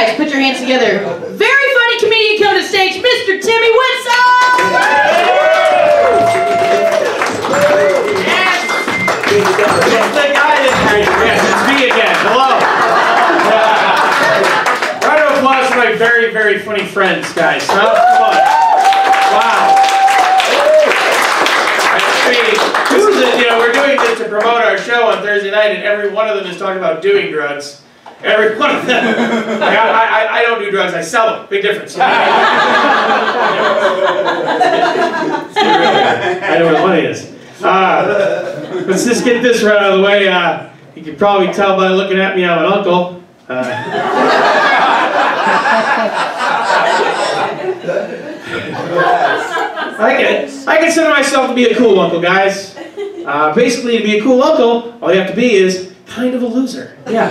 guys, put your hands together. Very funny comedian coming to stage, Mr. Timmy Whitzell! Yes! It's me again. Hello. Round of applause for my very, very funny friends, guys. Come on. Wow. We're doing this to promote our show on Thursday night, and every one of them is talking about doing drugs. Every one of them. I don't do drugs, I sell them. Big difference. I know what money is. Let's just get this right out of the way. You can probably tell by looking at me, I'm an uncle. I consider myself to be a cool uncle, guys. Basically, to be a cool uncle, all you have to be is kind of a loser. Yeah.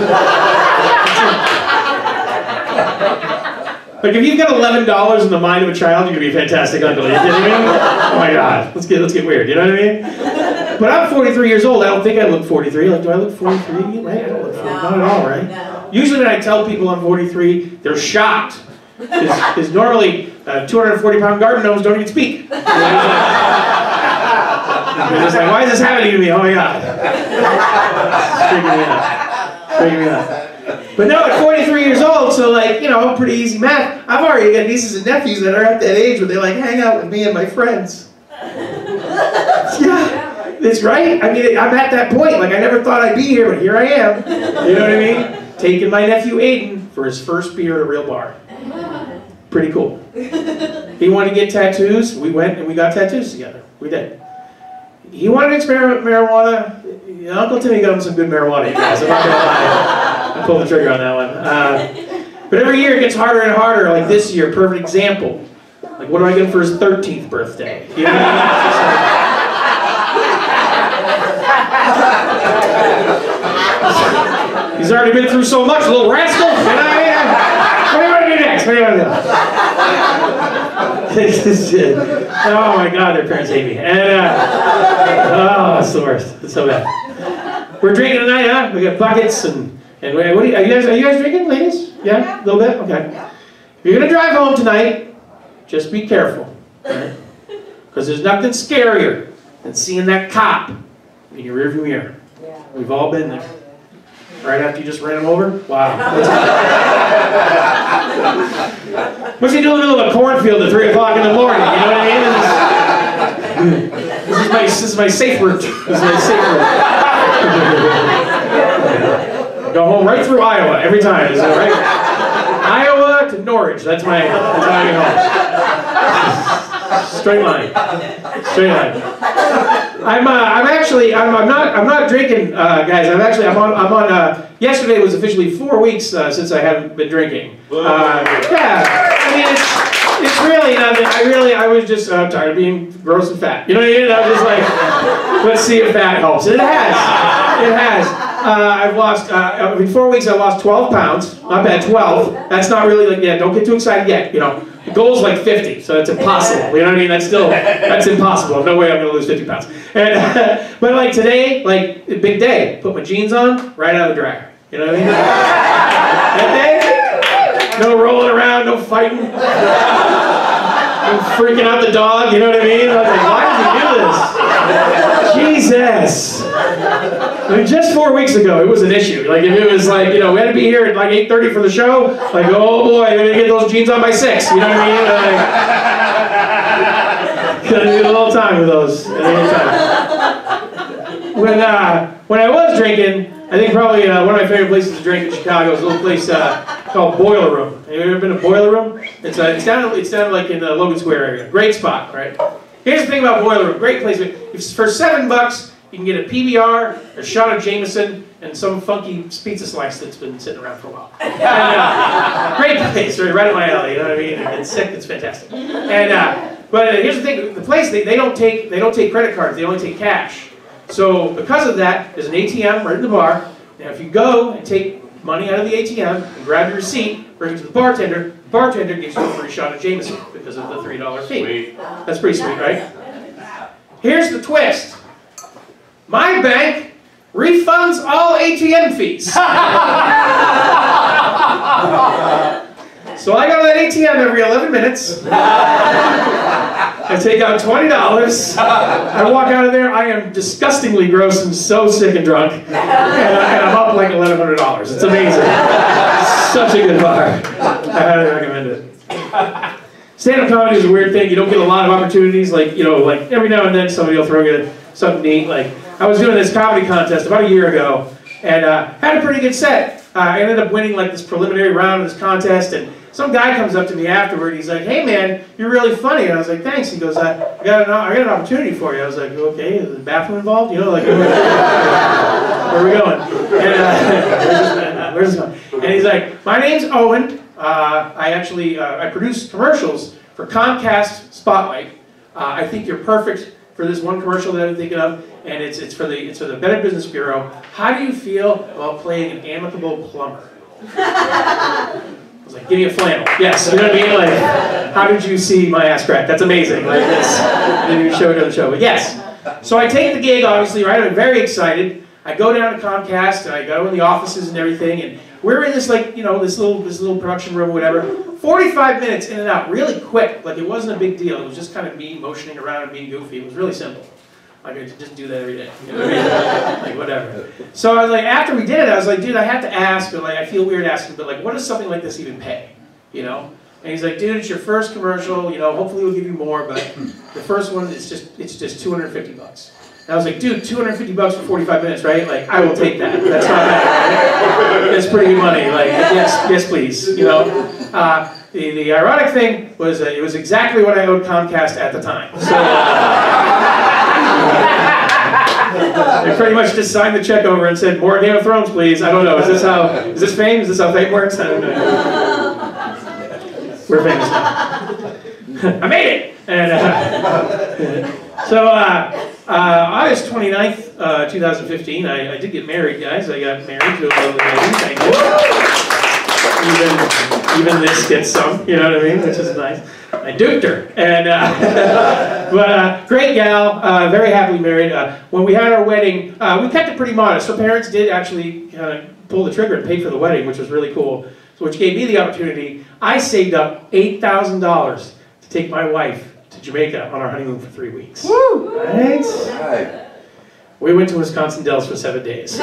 Like if you've got $11 in the mind of a child, you're gonna be a fantastic uncle. Are you kidding me? Oh my God, let's get weird. You know what I mean? But I'm 43 years old. I don't think I look 43. Like, do I look 43? Right? I don't look 43. Not at all, right? No. Usually when I tell people I'm 43, they're shocked. Because normally 240-pound garden gnomes don't even speak. They're just like, why is this happening to me? Oh my God. It's freaking me out. But no, at 43 years old, so like, you know, pretty easy math. I've already got nieces and nephews that are at that age where they like hang out with me and my friends. Yeah, it's right. I mean, I'm at that point. Like, I never thought I'd be here, but here I am. You know what I mean? Taking my nephew Aiden for his first beer at a real bar. Pretty cool. He wanted to get tattoos. We went and we got tattoos together. We did. He wanted to experiment with marijuana. Uncle Timmy got him some good marijuana, you guys. I'm not gonna lie. I pulled the trigger on that one. But every year it gets harder and harder. Like this year, perfect example. Like, what do I get for his 13th birthday? You know what I mean? He's already been through so much, little rascal. You know what I mean? What do you want to do next? What do you want to do? Oh my God, their parents hate me. And oh, it's the worst. It's so bad. We're drinking tonight, huh? We got buckets and what are you guys drinking, ladies? Yeah, a little bit. Okay. If you're gonna drive home tonight, just be careful, right? Because there's nothing scarier than seeing that cop in your rearview mirror. We've all been there. Right after you just ran him over? Wow. What's he doing in the middle of a cornfield at 3 o'clock in the morning? You know what I mean? This is my safe route. This is my safe route. Go home right through Iowa every time. Is that right? Iowa to Norwich. That's how I get home. Straight line. Straight line. I'm not drinking, guys. I'm on. Yesterday was officially 4 weeks since I haven't been drinking. Yeah, I mean it's really nothing. I was just tired of being gross and fat. You know what I mean? I was just like, let's see if that helps. It has. It has. I've lost, in 4 weeks I lost 12 pounds. Not bad, 12. That's not really like, yeah, don't get too excited yet, you know. The goal's like 50, so it's impossible. You know what I mean? That's impossible. No way I'm gonna lose 50 pounds. And, but like today, like a big day. Put my jeans on, right out of the dryer. You know what I mean? That day, no rolling around, no fighting, no freaking out the dog. You know what I mean? I was like, why did you do this? Jesus. I mean, just 4 weeks ago, it was an issue. Like, if it was like, you know, we had to be here at like 8:30 for the show, like, oh boy, I'm gonna get those jeans on by 6. You know what I mean? Like, gotta do a little time with those. When I was drinking, I think probably one of my favorite places to drink in Chicago is a little place called Boiler Room. Have you ever been to Boiler Room? It's down like in the Logan Square area. Great spot, right? Here's the thing about Boiler Room. Great place. For $7, you can get a PBR, a shot of Jameson, and some funky pizza slice that's been sitting around for a while. And, great place, right up my alley. You know what I mean? It's sick. It's fantastic. And but here's the thing: the place they don't take credit cards. They only take cash. So because of that, there's an ATM right in the bar. Now, if you go and take money out of the ATM and grab your receipt, bring it to the bartender gives you a free shot of Jameson because of the $3 fee. Sweet. That's pretty sweet, right? Here's the twist. My bank refunds all ATM fees. So I go to that ATM every 11 minutes. I take out $20. I walk out of there. I am disgustingly gross and so sick and drunk. And I'm up like $1,100. It's amazing. Such a good bar. I highly recommend it. Stand-up comedy is a weird thing. You don't get a lot of opportunities. Like, you know, like every now and then somebody will throw you something neat. Like, I was doing this comedy contest about a year ago and had a pretty good set. I ended up winning like this preliminary round of this contest, and some guy comes up to me afterward. He's like, "Hey man, you're really funny." And I was like, "Thanks." He goes, I got an opportunity for you." I was like, "Okay, is the bathroom involved? You know, like where are we going?" And where's this going? And he's like, "My name's Owen. I produce commercials for Comcast Spotlight. I think you're perfect for this one commercial that I'm thinking of, and it's for the Better Business Bureau. How do you feel about playing an amicable plumber?" I was like, "Give me a flannel." Yes, you know what I mean? Like, how did you see my ass crack? That's amazing. Like this, then you show it on the show. But yes, so I take the gig, obviously, right? I'm very excited. I go down to Comcast, and I go in the offices and everything, and we're in this, like, you know, this little production room or whatever. 45 minutes in and out, really quick. Like, it wasn't a big deal. It was just kind of me motioning around and being goofy. It was really simple. Like, I just do that every day. You know what I mean? Like, whatever. So I was like, after we did it, I was like, dude, I have to ask, but like, I feel weird asking, but like, what does something like this even pay? You know? And he's like, dude, it's your first commercial. You know, hopefully we'll give you more, but the first one, it's just $250. And I was like, dude, $250 for 45 minutes, right? Like, I will take that. That's not bad, right? That's pretty good money. Like, yes, please. You know, the ironic thing was that it was exactly what I owed Comcast at the time. So they pretty much just signed the check over and said, "More Game of Thrones, please." I don't know. Is this fame? Is this how fame works? I don't know. We're famous now. I made it. And so. August 29th, 2015, I did get married, guys. I got married to a lovely lady. Thank you. Even this gets some, you know what I mean? Which is nice. I duped her. And, but great gal, very happily married. When we had our wedding, we kept it pretty modest. Her parents did actually kind of pull the trigger and pay for the wedding, which was really cool. So which gave me the opportunity. I saved up $8,000 to take my wife to Jamaica on our honeymoon for 3 weeks. Woo! Right? We went to Wisconsin Dells for 7 days.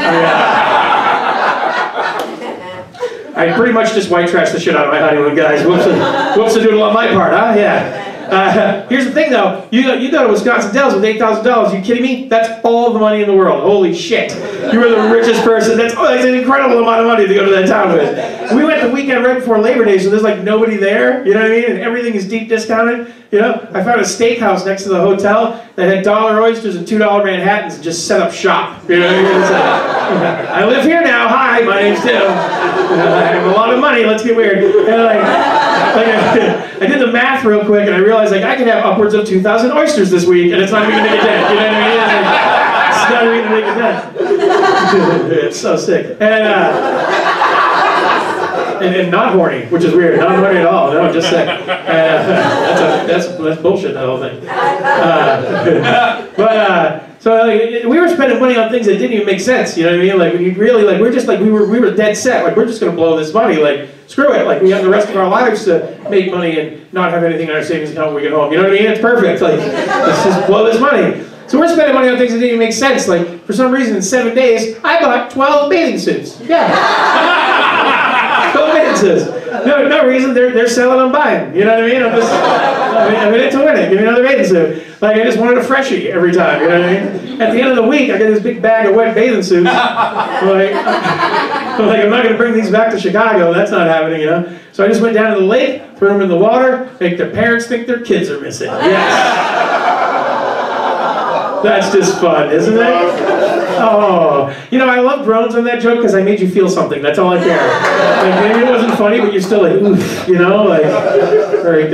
I pretty much just white trashed the shit out of my honeymoon, guys. Whoops a doodle on my part, huh? Yeah. Here's the thing, though. You go to Wisconsin Dells with $8,000. You kidding me? That's all the money in the world. Holy shit! You were the richest person. That's an incredible amount of money to go to that town with. We went the weekend right before Labor Day, so there's like nobody there. You know what I mean? And everything is deep discounted. You know, I found a steakhouse next to the hotel that had $1 oysters and $2 Manhattans and just set up shop. You know what I mean? It's like, I live here now. Hi, my name's Tim. I have a lot of money. Let's get weird. And I did the math real quick, and I realized like I could have upwards of 2,000 oysters this week, and it's not even gonna make a dent. You know what I mean? It's not even gonna make a dent. It's so sick. And not horny, which is weird. Not horny at all. No, just sick. That's bullshit. That whole thing. So we were spending money on things that didn't even make sense. You know what I mean? Like we really like we're just like we were dead set. Like we're just gonna blow this money. Like screw it. Like we have the rest of our lives to make money and not have anything in our savings account when we get home. You know what I mean? It's perfect. Like let's just blow this money. So we're spending money on things that didn't even make sense. Like for some reason in 7 days I bought 12 bathing suits. Yeah. 12 bathing suits. No reason. They're selling. I'm buying. You know what I mean? I'm in it to win it. Give me another bathing suit. Like I just wanted a freshie every time. You know what I mean? At the end of the week, I get this big bag of wet bathing suits. Like I'm not going to bring these back to Chicago. That's not happening. You know. So I just went down to the lake, threw them in the water, make their parents think their kids are missing. Yes. That's just fun, isn't it? Oh, you know, I love drones on that joke because I made you feel something. That's all I care. Like, maybe it wasn't funny, but you're still like, oof, you know, like, very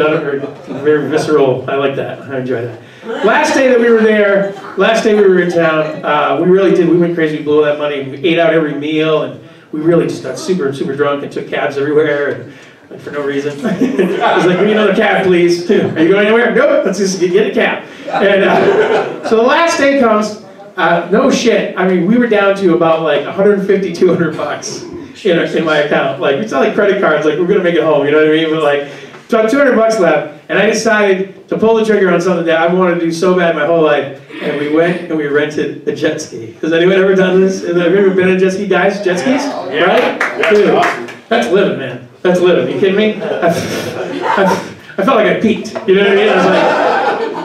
visceral. I like that. I enjoy that. Last day that we were there, last day we were in town, we really did. We went crazy. We blew that money. We ate out every meal, and we really just got super, super drunk and took cabs everywhere. And, like, for no reason. I was like, we need another cab, please. Are you going anywhere? Nope, let's just get a cab. And so the last day comes, no shit. I mean, we were down to about like $150, $200. in my account. Like, it's not like credit cards, like, we're gonna make it home, you know what I mean? But like, so I have 200 bucks left, and I decided to pull the trigger on something that I wanted to do so bad my whole life. And we went and we rented a jet ski. Has anyone ever done this? Have you ever been in a jet ski, guys? Jet skis? Yeah. Right? Yeah, Dude, awesome. that's living, man. That's living. You kidding me? I felt like I peaked. You know what I mean? I was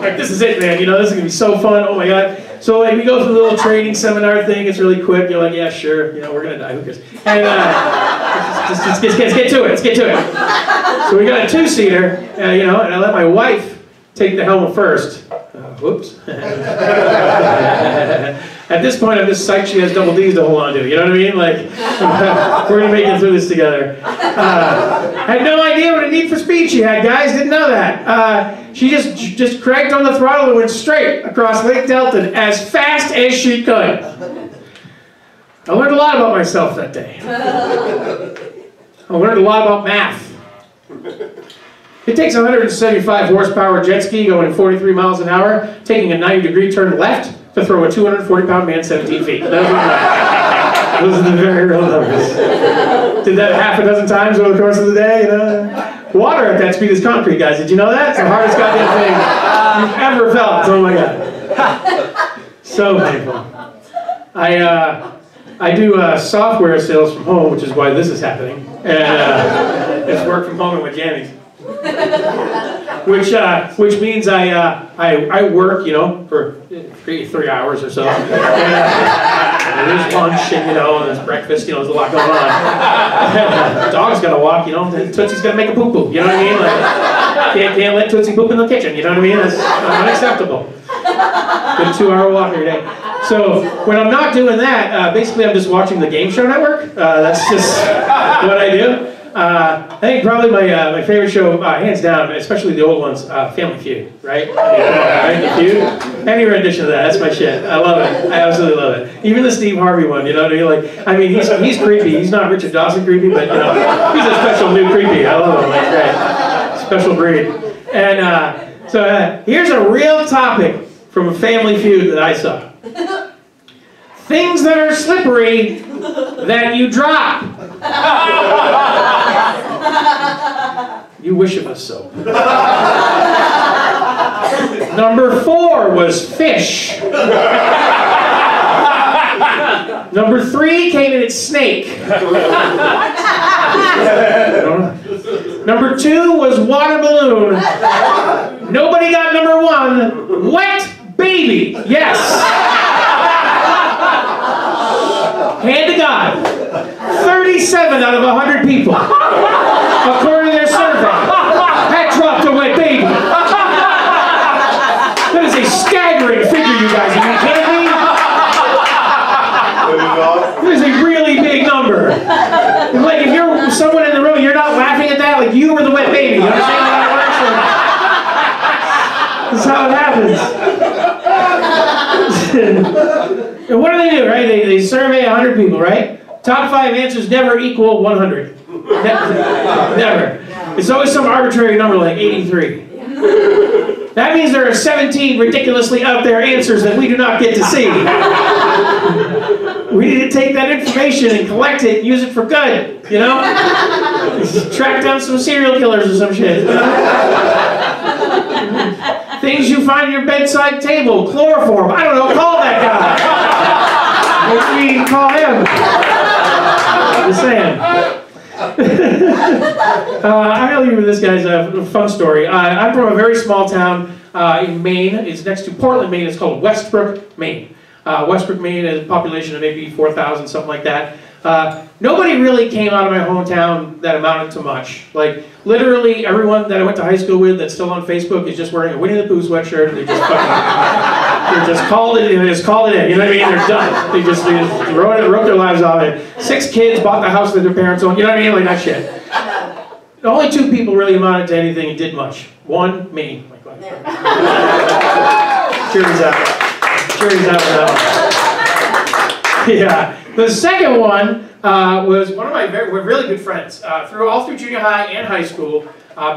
like, this is it, man. You know, this is gonna be so fun. Oh my god. So like, we go through the little training seminar thing. It's really quick. You're like, yeah, sure. You know, we're gonna die. Who cares? And let's get to it. Let's get to it. So we got a two-seater, you know, and I let my wife take the helmet first. Whoops. At this point, I'm just psyched she has double D's to hold on to. You know what I mean? Like, we're gonna make it through this together. Had no idea what a need for speed she had, guys. Didn't know that. She just cranked on the throttle and went straight across Lake Delton as fast as she could. I learned a lot about myself that day. I learned a lot about math. It takes a 175 horsepower jet ski going 43 miles an hour, taking a 90-degree turn left to throw a 240-pound man 17 feet. Those are the very real numbers. Did that half a dozen times over the course of the day, you know? Water at that speed is concrete, guys. Did you know that? It's the hardest goddamn thing you've ever felt. Oh my god. So painful. I do software sales from home, which is why this is happening. And it's work from home and with jammies. Which means I work, you know, for 3 hours or so. And there's lunch, and you know, and there's breakfast. You know, there's a lot going on. The dog's gotta walk, you know. And Tootsie's gotta make a poo poo. You know what I mean? Like, can't let Tootsie poop in the kitchen. You know what I mean? That's unacceptable. Good 2-hour walk every day. So when I'm not doing that, basically I'm just watching the Game Show Network. That's just what I do. I think probably my favorite show, hands down, especially the old ones, Family Feud, right? Right? The Feud. Any rendition of that, that's my shit. I love it. I absolutely love it. Even the Steve Harvey one, you know what I mean? Like, I mean, he's creepy. He's not Richard Dawson creepy, but you know, he's a special new creepy. I love him. That's great. Special breed. And so here's a real topic from a Family Feud that I saw. Things that are slippery that you drop. You wish it was soap. Number 4 was fish. Number 3 came in its snake. Number 2 was water balloon. Nobody got number 1, wet baby. Yes. Hand to God, 37 out of 100 people, according to their survey, had dropped a wet baby. That is a staggering figure, you guys. Are you kidding me? That is a really big number. Like, if you're someone in the room, you're not laughing at that, like you were the wet baby. You understand how that works? That's how it happens. And what do? Right? They survey 100 people, right? Top 5 answers never equal 100. Never. It's always some arbitrary number like 83. That means there are 17 ridiculously out there answers that we do not get to see. We need to take that information and collect it and use it for good, you know? Track down some serial killers or some shit. You know? Things you find on your bedside table, chloroform, I don't know, call that guy. Maybe call him. Just saying. I'm going to leave you with this guy's fun story. I'm from a very small town in Maine. It's next to Portland, Maine. It's called Westbrook, Maine. Westbrook, Maine has a population of maybe 4,000, something like that. Nobody really came out of my hometown that amounted to much. Like, literally everyone that I went to high school with that's still on Facebook is just wearing a Winnie the Pooh sweatshirt, and they just called it in. You know what I mean? They're done. They just wrote their lives off it. 6 kids bought the house that their parents owned. You know what I mean? Like that shit. Only 2 people really amounted to anything and did much. 1, me. Jury's out. Jury's out for that one. Yeah. The second one was one of my we're really good friends. All through junior high and high school,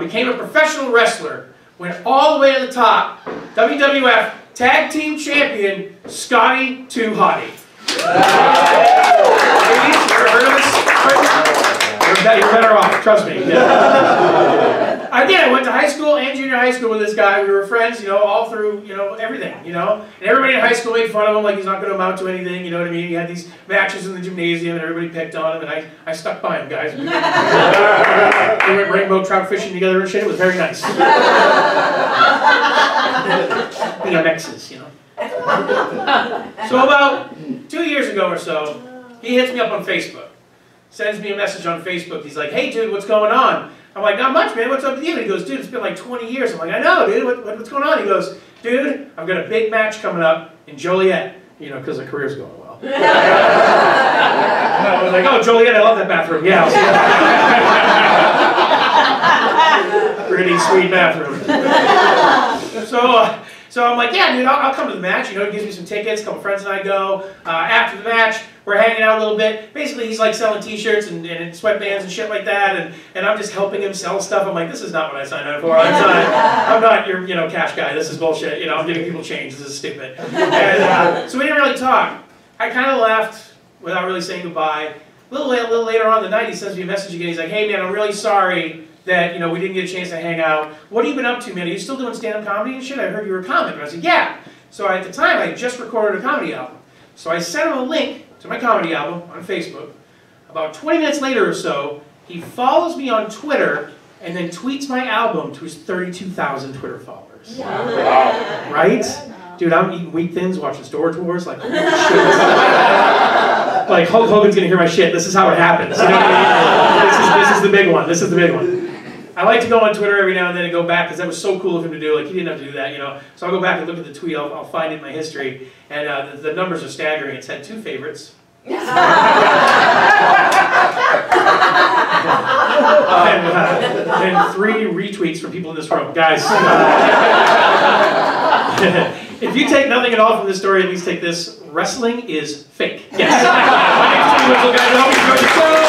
became a professional wrestler. Went all the way to the top. WWF Tag Team Champion, Scotty 2 Hottie. Ladies, you ever heard of this? You're better off, trust me. Yeah. Again, I went to high school and junior high school with this guy. We were friends, you know, all through, you know, everything, you know. And everybody in high school made fun of him like he's not going to amount to anything, you know what I mean? He had these matches in the gymnasium and everybody picked on him, and I stuck by him, guys. We went rainbow trout fishing together and shit. It was very nice. BMXs, you know. So about 2 years ago or so, he hits me up on Facebook. Sends me a message on Facebook. He's like, hey, dude, what's going on? I'm like, not much, man. What's up with you? And he goes, dude, it's been like 20 years. I'm like, I know, dude. What's going on? He goes, dude, I've got a big match coming up in Joliet. You know, because the career's going well. I was like, oh, Joliet, I love that bathroom. Yeah, I'll see. Pretty sweet bathroom. So I'm like, yeah, dude, I'll come to the match. You know, he gives me some tickets. A couple friends and I go. After the match, we're hanging out a little bit. Basically, he's like selling T-shirts and sweatbands and shit like that, and I'm just helping him sell stuff. I'm like, this is not what I signed up for. I'm not your, you know, cash guy. This is bullshit. You know, I'm giving people change. This is stupid. And so we didn't really talk. I kind of left without really saying goodbye. A little later on in the night, he sends me a message again. He's like, hey, man, I'm really sorry that, you know, we didn't get a chance to hang out. What have you been up to, man? Are you still doing stand-up comedy and shit? I heard you were a comic. And I said, yeah. So at the time, I just recorded a comedy album. So I sent him a link to my comedy album on Facebook. About 20 minutes later or so, he follows me on Twitter and then tweets my album to his 32,000 Twitter followers. Wow. Right? Dude, I'm eating wheat thins, watching Storage Wars, like, holy shit. Like, Hulk Hogan's gonna hear my shit. This is how it happens. You know what I mean? This is the big one. This is the big one. I like to go on Twitter every now and then and go back because that was so cool of him to do. Like, he didn't have to do that, you know. So I'll go back and look at the tweet. I'll find it in my history. And the numbers are staggering. It's had 2 favorites. And 3 retweets from people in this room. Guys, if you take nothing at all from this story, at least take this. Wrestling is fake. Yes. My name's Timmy Whitzell, guys. I hope you enjoyed the show.